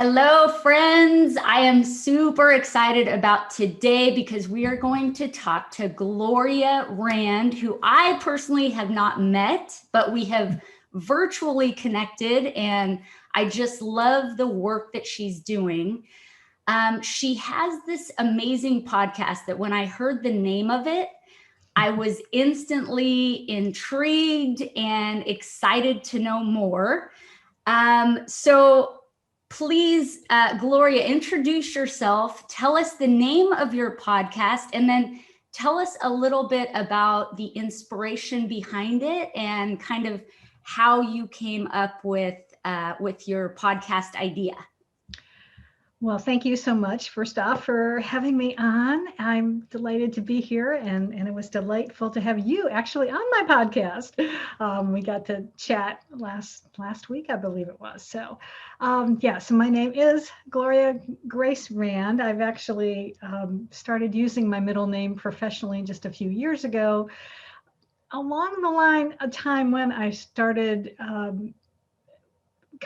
Hello, friends. I am super excited about today because we are going to talk to Gloria Rand, who I personally have not met, but we have virtually connected, and I just love the work that she's doing. She has this amazing podcast that when I heard the name of it, I was instantly intrigued and excited to know more. So please, Gloria, introduce yourself, tell us the name of your podcast, and then tell us a little bit about the inspiration behind it and kind of how you came up with your podcast idea. Well, thank you so much, first off, for having me on. I'm delighted to be here, and it was delightful to have you actually on my podcast. We got to chat last week, I believe it was. So, so my name is Gloria Grace Rand. I've actually started using my middle name professionally just a few years ago, along the line of time when I started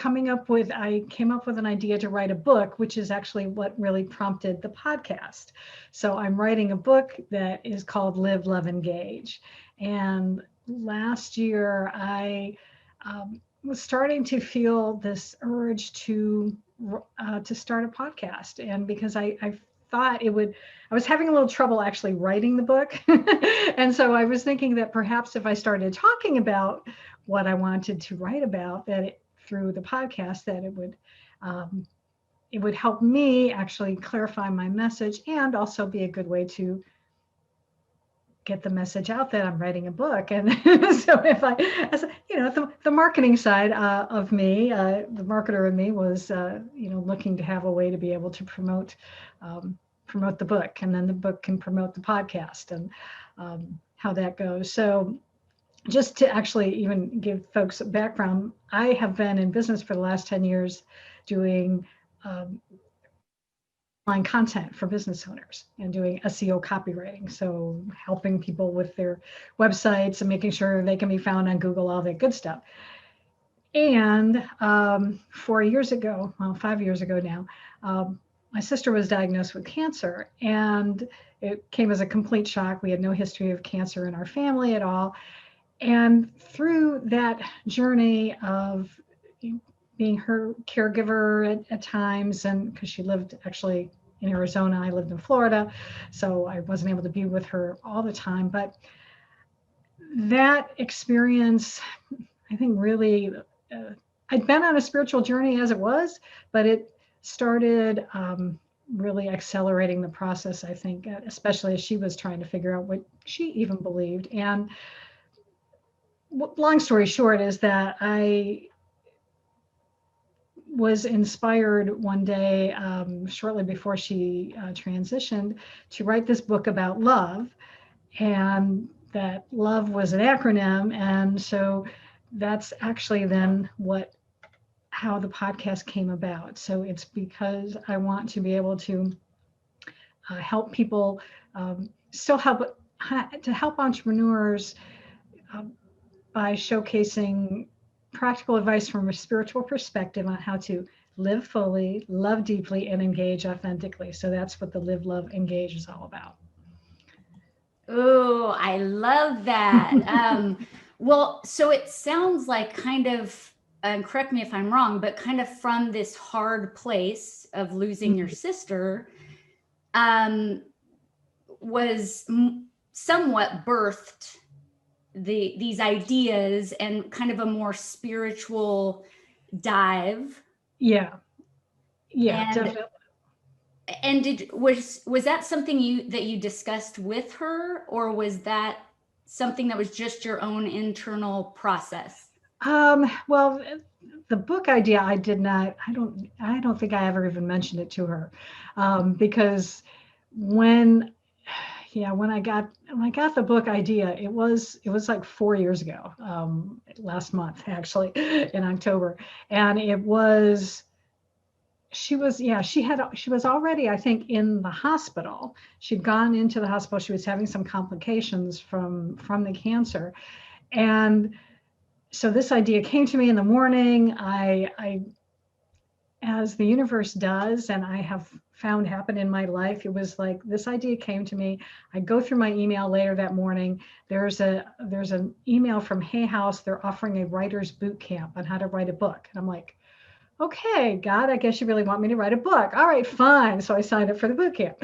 I came up with an idea to write a book, which is actually what really prompted the podcast. So I'm writing a book that is called Live, Love, Engage. And last year I was starting to feel this urge to start a podcast. And because I thought I was having a little trouble actually writing the book. And so I was thinking that perhaps if I started talking about what I wanted to write about, through the podcast, that it would help me actually clarify my message and also be a good way to get the message out that I'm writing a book. And so the marketing side of me, the marketer in me was, looking to have a way to be able to promote the book, and then the book can promote the podcast, and how that goes. So just to actually even give folks a background, I have been in business for the last 10 years doing online content for business owners and doing SEO copywriting. So helping people with their websites and making sure they can be found on Google, all that good stuff. And 5 years ago now, my sister was diagnosed with cancer, and it came as a complete shock. We had no history of cancer in our family at all. And through that journey of being her caregiver at times, and because she lived actually in Arizona, I lived in Florida, so I wasn't able to be with her all the time. But that experience, I think really, I'd been on a spiritual journey as it was, but it started really accelerating the process, I think, especially as she was trying to figure out what she even believed. And long story short is that I was inspired one day, shortly before she transitioned, to write this book about love, and that love was an acronym. And so that's actually then how the podcast came about. So it's because I want to be able to help people, to help entrepreneurs by showcasing practical advice from a spiritual perspective on how to live fully, love deeply, and engage authentically. So that's what the Live, Love, Engage is all about. Oh, I love that. Well, so it sounds like kind of, correct me if I'm wrong, but kind of from this hard place of losing your sister, was somewhat birthed these ideas and kind of a more spiritual dive. Yeah, definitely. And was that something that you discussed with her, or was that something that was just your own internal process? Well, the book idea, I don't think I ever even mentioned it to her, because when I got the book idea, it was like 4 years ago, last month actually, in October. And she was already, I think, in the hospital. She'd gone into the hospital. She was having some complications from the cancer. And so this idea came to me in the morning. I as the universe does, and I have found happen in my life, it was like this idea came to me. I go through my email later that morning. There's an email from Hay House. They're offering a writer's boot camp on how to write a book. And I'm like, okay, God, I guess you really want me to write a book. All right, fine. So I signed up for the boot camp.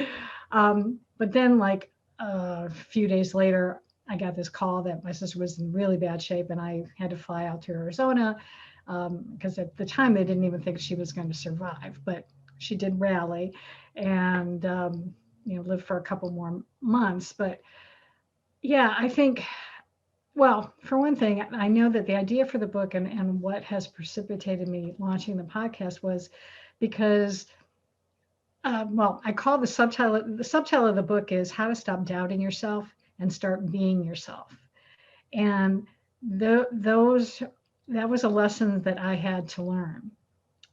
But then like a few days later, I got this call that my sister was in really bad shape and I had to fly out to Arizona because at the time they didn't even think she was going to survive, but she did rally and lived for a couple more months. But yeah, I think, well, for one thing, I know that the idea for the book and what has precipitated me launching the podcast was because, I call the subtitle of the book is How to Stop Doubting Yourself and Start Being Yourself. And that was a lesson that I had to learn,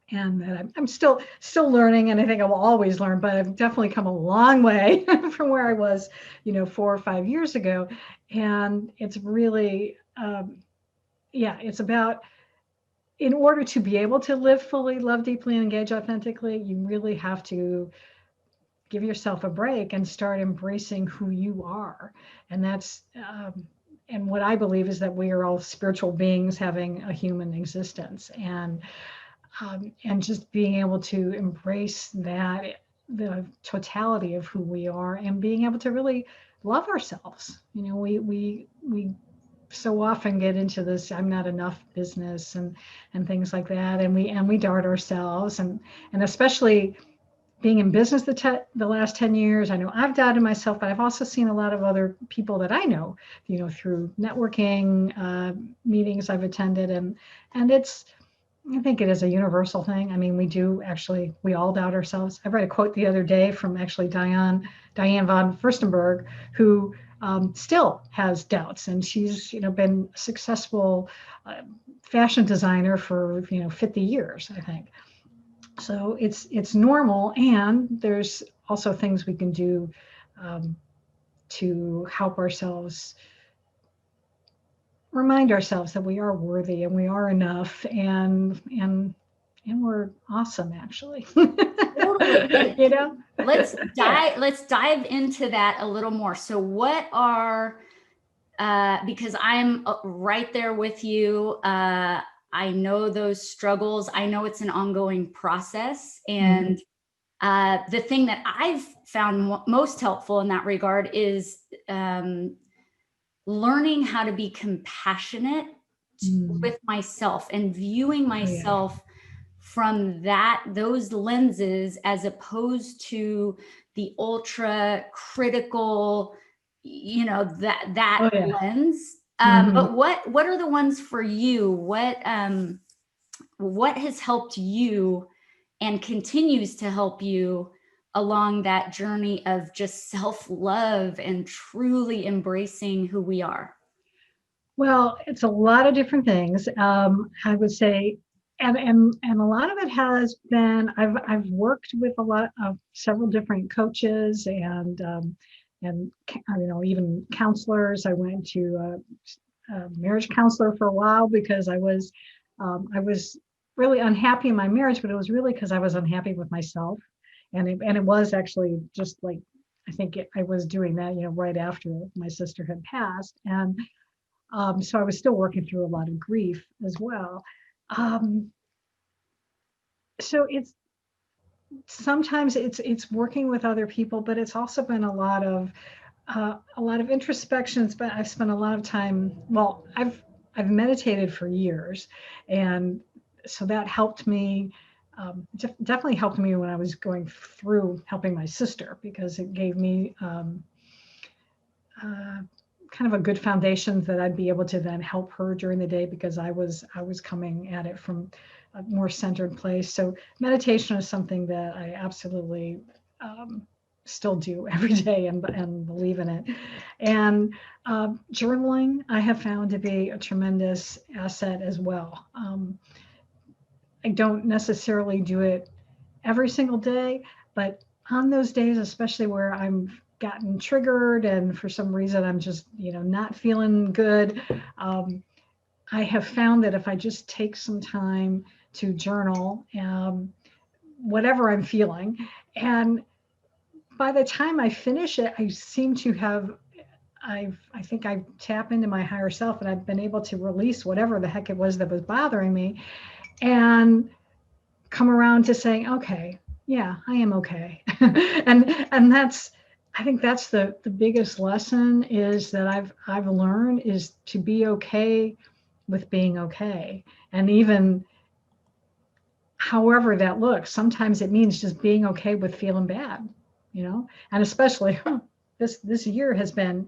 and that I'm still learning, and I think I will always learn, but I've definitely come a long way from where I was, 4 or 5 years ago. And it's really, it's about, in order to be able to live fully, love deeply, and engage authentically, you really have to give yourself a break and start embracing who you are. And that's, and what I believe is that we are all spiritual beings having a human existence, and just being able to embrace that, the totality of who we are, and being able to really love ourselves. We so often get into this "I'm not enough" business and things like that, and we doubt ourselves, and especially being in business the last 10 years, I know I've doubted myself, but I've also seen a lot of other people that I know, through networking meetings I've attended, and I think it is a universal thing. I mean, we all doubt ourselves. I read a quote the other day from actually Diane von Furstenberg, who still has doubts, and she's been a successful fashion designer for 50 years, I think. So it's normal, and there's also things we can do to help ourselves remind ourselves that we are worthy and we are enough, and we're awesome, actually. Totally. Let's dive into that a little more. So what are because I'm right there with you. I know those struggles. I know it's an ongoing process. And the thing that I've found most helpful in that regard is learning how to be compassionate with myself and viewing myself from those lenses, as opposed to the ultra critical, lens. But what are the ones for you? What has helped you and continues to help you along that journey of just self-love and truly embracing who we are? Well, it's a lot of different things. I would say, and a lot of it has been, I've worked with a lot of several different coaches and even counselors. I went to a marriage counselor for a while because I was really unhappy in my marriage, but it was really because I was unhappy with myself, and it was actually just like, I think I was doing that right after my sister had passed, and so I was still working through a lot of grief as well. So sometimes it's working with other people, but it's also been a lot of introspections. But I've spent a lot of time. Well, I've meditated for years, and so that helped me. Definitely helped me when I was going through helping my sister, because it gave me kind of a good foundation that I'd be able to then help her during the day, because I was coming at it from a more centered place. So meditation is something that I absolutely still do every day and believe in it. And journaling I have found to be a tremendous asset as well. I don't necessarily do it every single day, but on those days, especially where I'm gotten triggered and for some reason I'm just not feeling good, I have found that if I just take some time to journal, whatever I'm feeling. And by the time I finish it, I seem to have, I think I tap into my higher self, and I've been able to release whatever the heck it was that was bothering me, and come around to saying, okay, yeah, I am okay. and that's, I think that's the biggest lesson is that I've learned is to be okay with being okay. And even however that looks, sometimes it means just being okay with feeling bad, and especially this year has been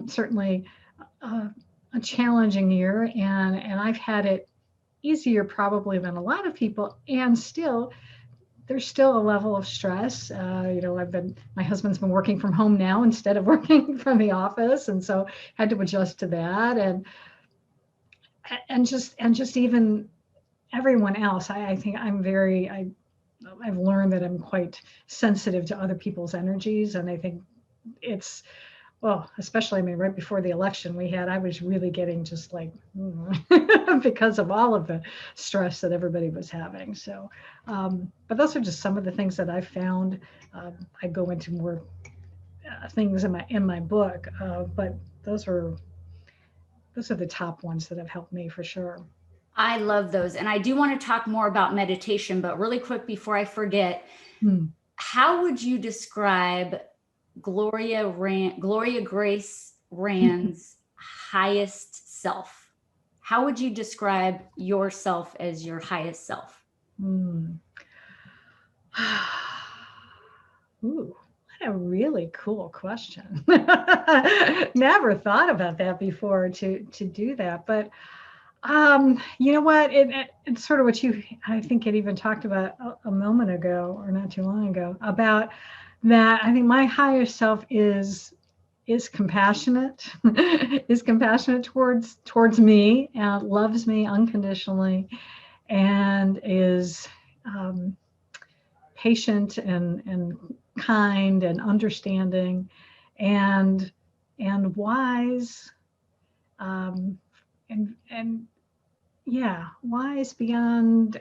certainly a challenging year, and I've had it easier probably than a lot of people, and still there's still a level of stress. My husband's been working from home now instead of working from the office, and so had to adjust to that, and just even everyone else. I think I've learned that I'm quite sensitive to other people's energies, and I think it's, well, especially, I mean, right before the election I was really getting just like, because of all of the stress that everybody was having. So, but those are just some of the things that I found. I go into more things in my book, but those are the top ones that have helped me for sure. I love those. And I do want to talk more about meditation, but really quick before I forget, how would you describe Gloria Grace Rand's highest self? How would you describe yourself as your highest self? Ooh, what a really cool question. Never thought about that before to do that, but you know what? It's sort of what I think it even talked about a moment ago, or not too long ago, about that. I think my higher self is compassionate, is compassionate towards me, and loves me unconditionally, and is patient and kind and understanding, and wise, and yeah, wise beyond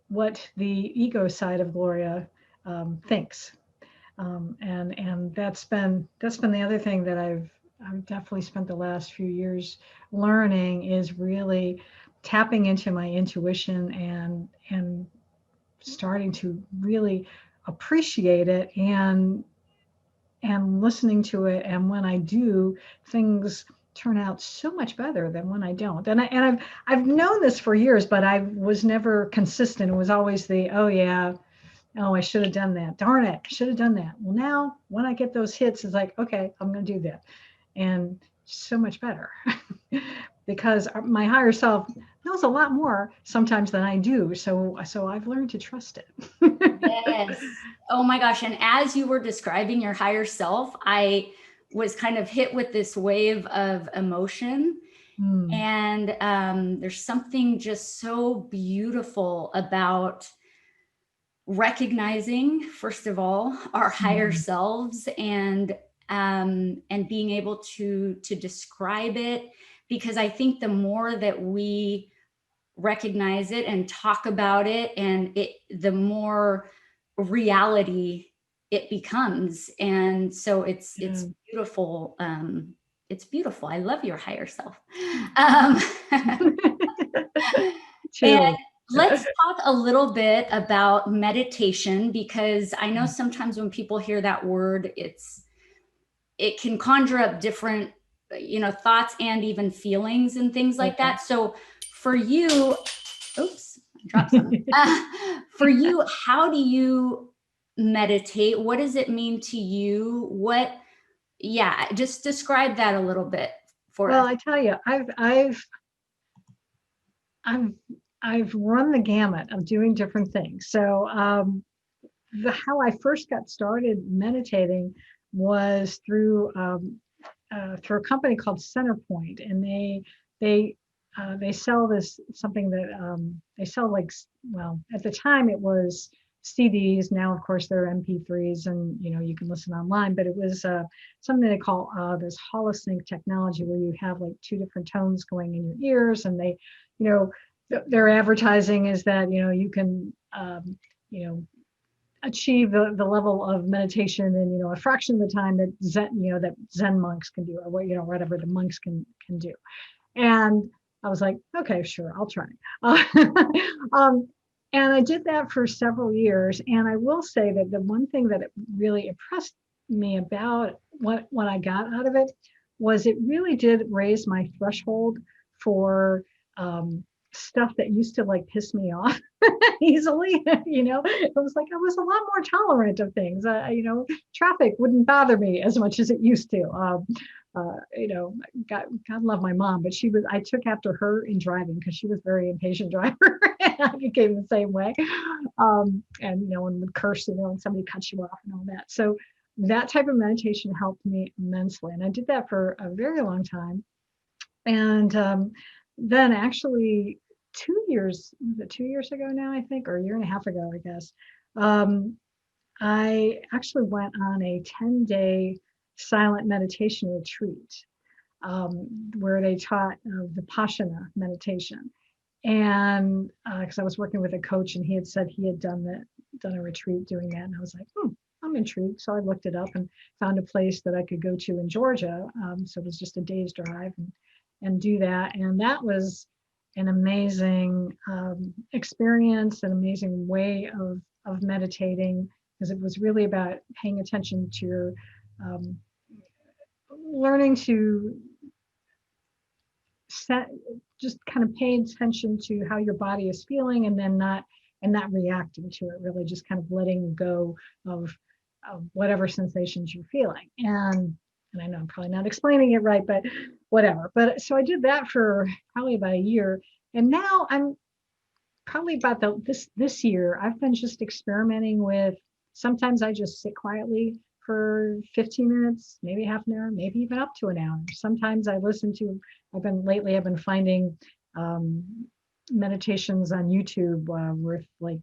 what the ego side of Gloria thinks. And that's been the other thing that I've definitely spent the last few years learning, is really tapping into my intuition and starting to really appreciate it, and listening to it. And when I do, things turn out so much better than when I don't. And I've known this for years, but I was never consistent. It was always oh yeah, oh, I should have done that. Darn it, I should have done that. Well, now when I get those hits, it's like, okay, I'm going to do that. And so much better because my higher self knows a lot more sometimes than I do. So I've learned to trust it. Yes. Oh my gosh. And as you were describing your higher self, I was kind of hit with this wave of emotion. And there's something just so beautiful about recognizing, first of all, our higher selves, and being able to describe it, because I think the more that we recognize it and talk about it, and the more reality it becomes. And so it's beautiful. It's beautiful. I love your higher self. And let's talk a little bit about meditation, because I know sometimes when people hear that word, it can conjure up different, thoughts and even feelings and things like that. So for you, oops, I dropped something. For you, how do you meditate? What does it mean to you? Just describe that a little bit for us. Well, I tell you, I've run the gamut of doing different things. So how I first got started meditating was through a company called Centerpoint, and they sell something that they sell, like, well, at the time it was CDs. Now, of course, they're MP3s, and you can listen online. But it was something they call this holosync technology, where you have like two different tones going in your ears, and their advertising is that you can achieve the level of meditation in, a fraction of the time that Zen monks can do, or whatever the monks can do. And I was like, okay, sure, I'll try. Um, and I did that for several years. And I will say that the one thing that really impressed me about what I got out of it was it really did raise my threshold for stuff that used to like piss me off easily. It was like I was a lot more tolerant of things. Traffic wouldn't bother me as much as it used to. God love my mom, but I took after her in driving because she was a very impatient driver. I became the same way. And one would curse, when somebody cuts you off and all that. So that type of meditation helped me immensely. And I did that for a very long time. And then actually 2 years ago now, I think, or a year and a half ago, I guess, I actually went on a 10-day silent meditation retreat where they taught Vipassana meditation. And because I was working with a coach and he had said he had done a retreat doing that. And I was like, I'm intrigued. So I looked it up and found a place that I could go to in Georgia. So it was just a day's drive and do that. And that was an amazing experience, an amazing way of meditating, because it was really about paying attention to your learning to just kind of paying attention to how your body is feeling, and then not reacting to it, really just kind of letting go of whatever sensations you're feeling. And I know I'm probably not explaining it right, but whatever. But so I did that for probably about a year. And now I'm probably about this year, I've been just experimenting with, sometimes I just sit quietly for 15 minutes, maybe half an hour, maybe even up to an hour. Sometimes I listen to, I've been finding meditations on YouTube with like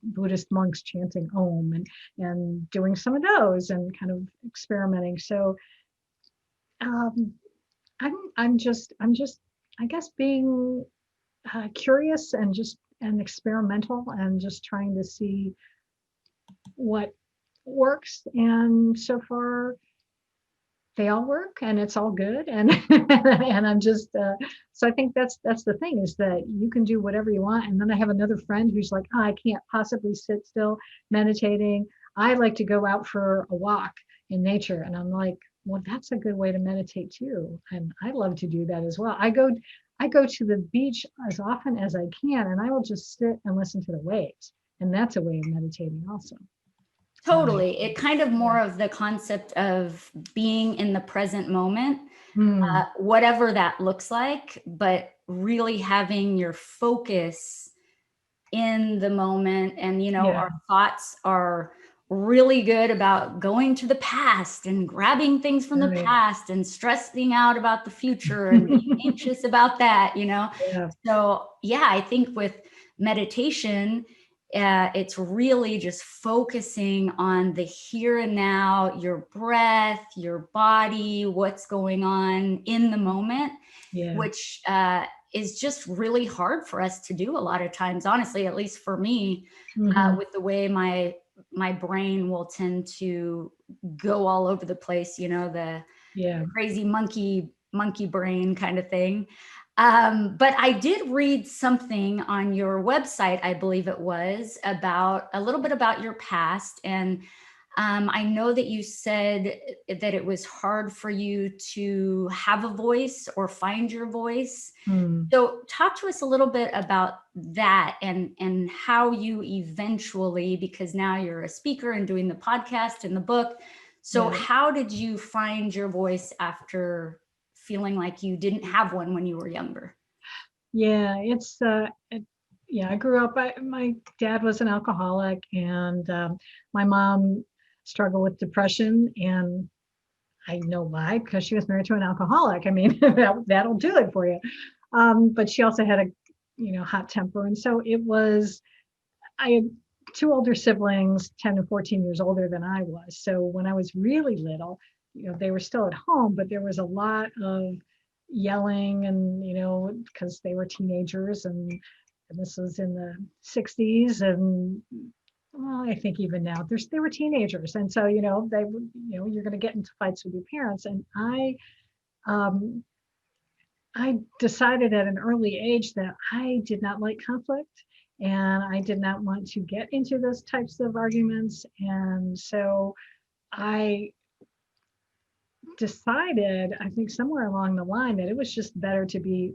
Buddhist monks chanting Om and doing some of those and kind of experimenting. So I'm just I guess being curious and experimental and just trying to see what works. And so far they all work and it's all good. And and I'm just so I think that's the thing, is that you can do whatever you want. And then I have another friend who's like, I can't possibly sit still meditating. I like to go out for a walk in nature. And I'm like, well, that's a good way to meditate too. And I love to do that as well. I go to the beach as often as I can, and I will just sit and listen to the waves. And that's a way of meditating also. Totally. It kind of more of the concept of being in the present moment, whatever that looks like, but really having your focus in the moment. And, our thoughts are really good about going to the past and grabbing things from the past and stressing out about the future and being anxious about that, So I think with meditation, it's really just focusing on the here and now, your breath, your body, what's going on in the moment, which is just really hard for us to do a lot of times, honestly, at least for me, with the way my brain will tend to go all over the place, the crazy monkey brain kind of thing. But I did read something on your website, I believe it was, about a little bit about your past. And I know that you said that it was hard for you to have a voice or find your voice. So talk to us a little bit about that and how you eventually, because now you're a speaker and doing the podcast and the book. So how did you find your voice after feeling like you didn't have one when you were younger? I grew up, my dad was an alcoholic, and my mom struggled with depression, and I know why, because she was married to an alcoholic. I mean, that'll do it for you. But she also had a hot temper. And so I had two older siblings, 10 and 14 years older than I was. So when I was really little, they were still at home, but there was a lot of yelling and, because they were teenagers, and this was in the 60s, and well, I think even now they were teenagers. And so, they would, you're going to get into fights with your parents. And um, I decided at an early age that I did not like conflict and I did not want to get into those types of arguments. And so I decided, I think somewhere along the line, that it was just better to be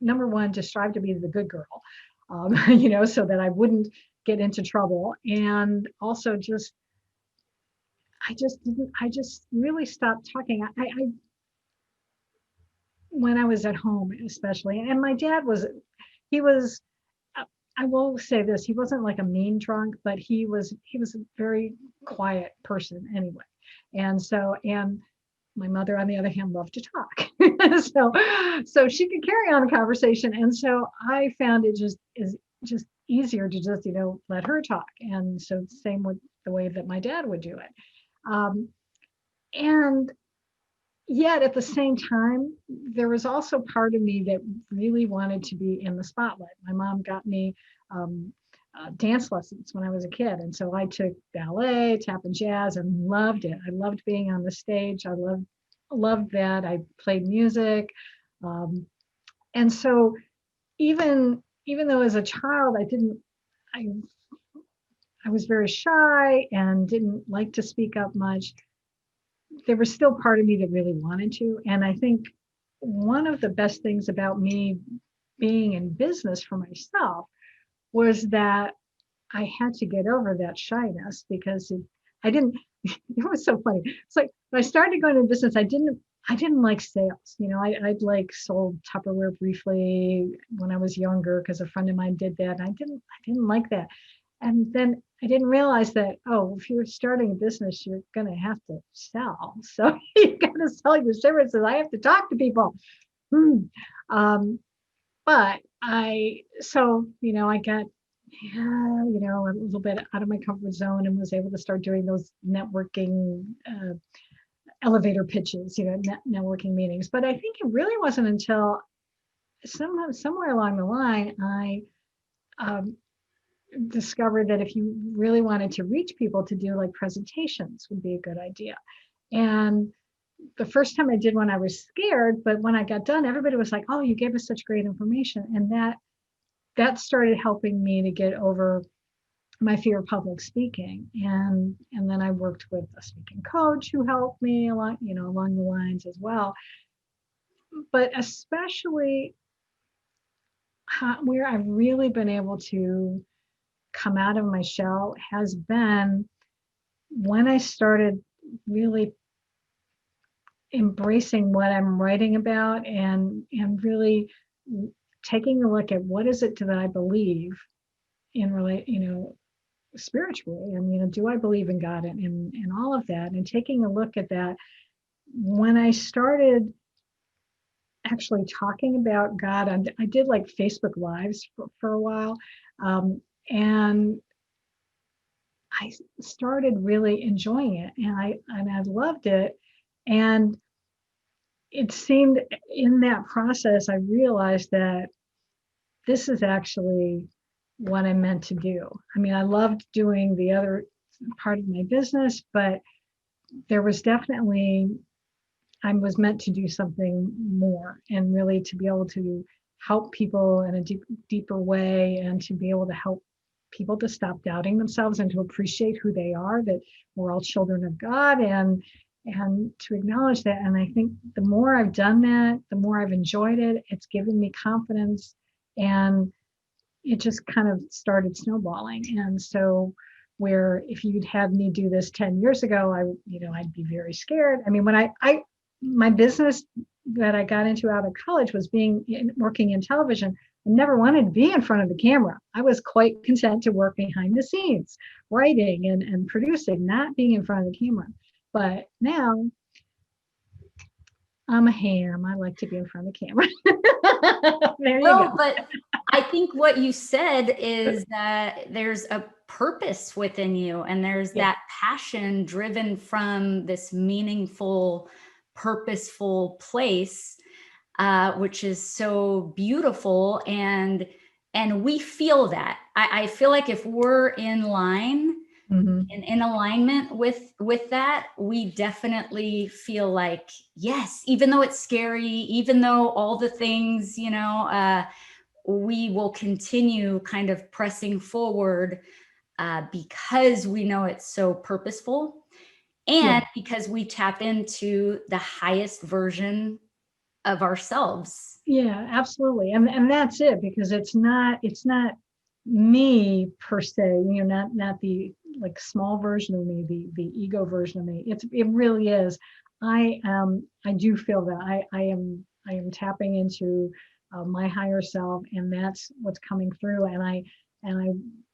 number one, to strive to be the good girl, so that I wouldn't get into trouble. And also I just really stopped talking. When I was at home, especially, and my dad he was, I will say this, he wasn't like a mean drunk, but he was a very quiet person anyway. And my mother, on the other hand, loved to talk. so she could carry on a conversation. And so I found it just easier to just, let her talk. And so same with the way that my dad would do it. And yet at the same time, there was also part of me that really wanted to be in the spotlight. My mom got me dance lessons when I was a kid. And so I took ballet, tap and jazz, and loved it. I loved being on the stage. I loved that. I played music. And so even though as a child, I, I was very shy and didn't like to speak up much, there was still part of me that really wanted to. And I think one of the best things about me being in business for myself was that I had to get over that shyness because I didn't, it was so funny. It's like when I started going into business, I didn't like sales. I'd like sold Tupperware briefly when I was younger because a friend of mine did that. And I didn't like that. And then I didn't realize that, if you're starting a business, you're going to have to sell. So you got to sell your services. I have to talk to people. But I got, a little bit out of my comfort zone and was able to start doing those networking elevator pitches, networking meetings. But I think it really wasn't until somewhere along the line, I discovered that if you really wanted to reach people, to do like presentations would be a good idea. And the first time I did one, I was scared, but when I got done, everybody was like, "Oh, you gave us such great information." And that started helping me to get over my fear of public speaking. And then I worked with a speaking coach who helped me along the lines as well. But especially where I've really been able to come out of my shell has been when I started really embracing what I'm writing about and really taking a look at what is it that I believe spiritually, and do I believe in God and all of that, and taking a look at that. When I started actually talking about God, I did like Facebook Lives for a while, and I started really enjoying it, and I loved it. And it seemed in that process, I realized that this is actually what I'm meant to do. I mean, I loved doing the other part of my business, but there was definitely, I was meant to do something more and really to be able to help people in a deeper way, and to be able to help people to stop doubting themselves and to appreciate who they are, that we're all children of God, and to acknowledge that. And I think the more I've done that, the more I've enjoyed it. It's given me confidence, and it just kind of started snowballing. And so where if you'd had me do this 10 years ago, I'd be very scared. I mean, when my business that I got into out of college was working in television. I never wanted to be in front of the camera. I was quite content to work behind the scenes, writing and producing, not being in front of the camera. But now I'm a ham. I like to be in front of the camera. There you go. But I think what you said is that there's a purpose within you, and there's that passion driven from this meaningful, purposeful place, which is so beautiful. And And we feel that. I feel like if we're in line and in alignment with that, we definitely feel like, yes, even though it's scary, even though all the things, we will continue kind of pressing forward because we know it's so purposeful, and because we tap into the highest version of ourselves. Yeah, absolutely. And that's it, because it's not me per se, not the like small version of me, the ego version of me. It really is. I do feel that I am tapping into my higher self, and that's what's coming through. And I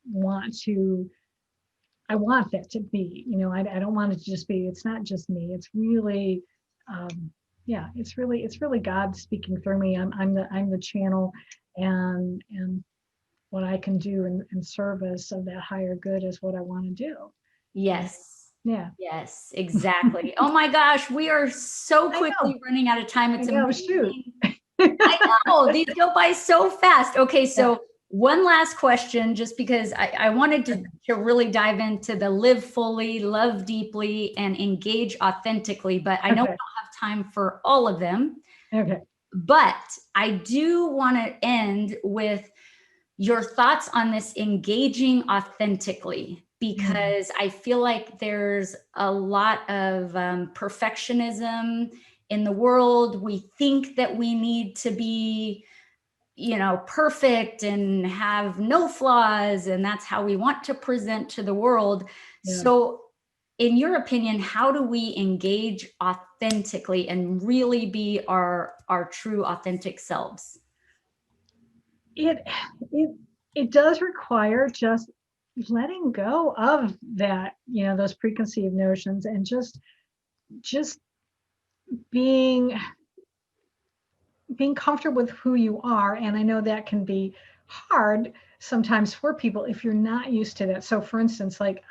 want to I want that to be, I don't want it to just be, it's not just me. It's really, yeah, it's really God speaking through me. I'm the channel, and what I can do in service of that higher good is what I want to do. And Yes. yeah, Yes, exactly. Oh my gosh, we are so I know, quickly running out of time. It's shoot. amazing. I know, these go by so fast. Okay, so one last question, just because I wanted to really dive into the live fully, love deeply, and engage authentically, but I know we Okay. don't have time for all of them. Okay. But I do want to end with your thoughts on this engaging authentically, because I feel like there's a lot of perfectionism in the world. We think that we need to be, perfect and have no flaws, and that's how we want to present to the world. Yeah. So, in your opinion, how do we engage authentically and really be our true authentic selves? It it it does require just letting go of that, those preconceived notions, and just being comfortable with who you are. And I know that can be hard sometimes for people if you're not used to that. So for instance, like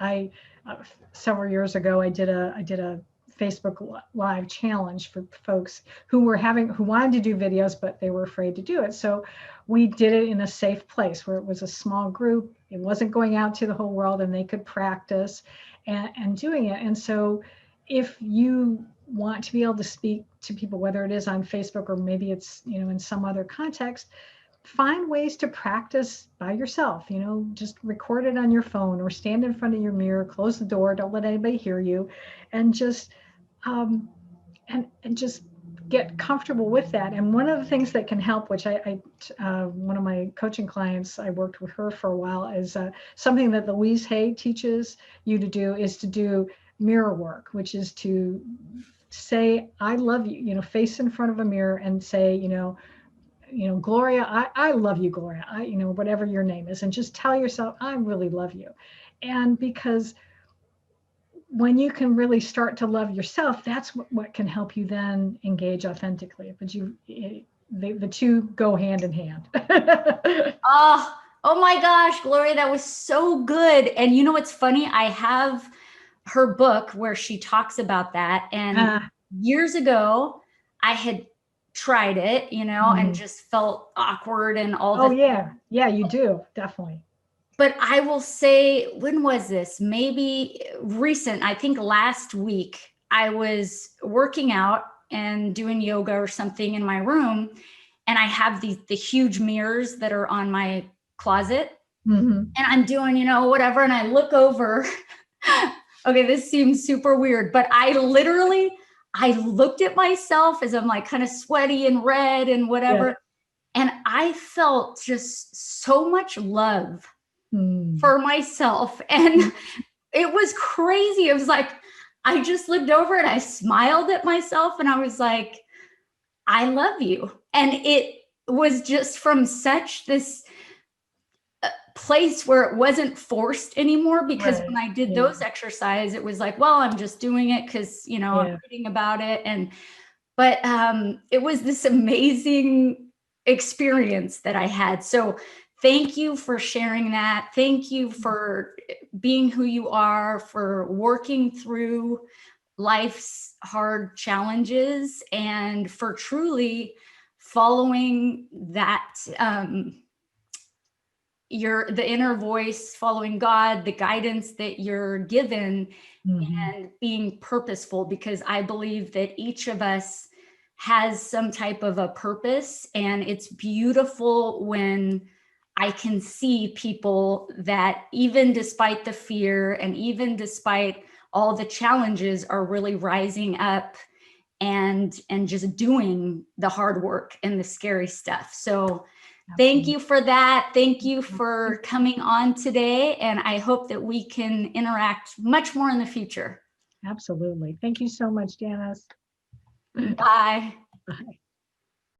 several years ago, I did a Facebook live challenge for folks who wanted to do videos, but they were afraid to do it. So we did it in a safe place where it was a small group. It wasn't going out to the whole world, and they could practice and doing it. And so if you want to be able to speak to people, whether it is on Facebook or maybe it's, in some other context, find ways to practice by yourself. Just record it on your phone, or stand in front of your mirror, close the door, don't let anybody hear you, and just and just get comfortable with that. And one of the things that can help, which one of my coaching clients, I worked with her for a while, is something that Louise Hay teaches you to do, is to do mirror work, which is to say, I love you, face in front of a mirror and say, Gloria, I love you, Gloria, whatever your name is, and just tell yourself, I really love you. And because when you can really start to love yourself, that's what can help you then engage authentically. But the two go hand in hand. Oh my gosh, Gloria, that was so good. And it's funny, I have her book where she talks about that. And years ago, I had tried it, and just felt awkward and all Oh the yeah. Yeah, you do. Definitely. But I will say, when was this? Maybe recent. I think last week I was working out and doing yoga or something in my room, and I have the huge mirrors that are on my closet, and I'm doing, whatever, and I look over. Okay, this seems super weird, but I looked at myself as I'm like kind of sweaty and red and whatever, and I felt just so much love for myself. And it was crazy. It was like, I just looked over and I smiled at myself, and I was like, I love you. And it was just from such this place where it wasn't forced anymore, because when I did those exercises, it was like, well, I'm just doing it because, I'm reading about it. But it was this amazing experience that I had. So thank you for sharing that. Thank you for being who you are, for working through life's hard challenges, and for truly following that the inner voice, following God, the guidance that you're given, and being purposeful, because I believe that each of us has some type of a purpose. And it's beautiful when I can see people that, even despite the fear and even despite all the challenges, are really rising up and just doing the hard work and the scary stuff. So thank you for that. Thank you for coming on today. And I hope that we can interact much more in the future. Absolutely. Thank you so much, Janice. Bye. Bye.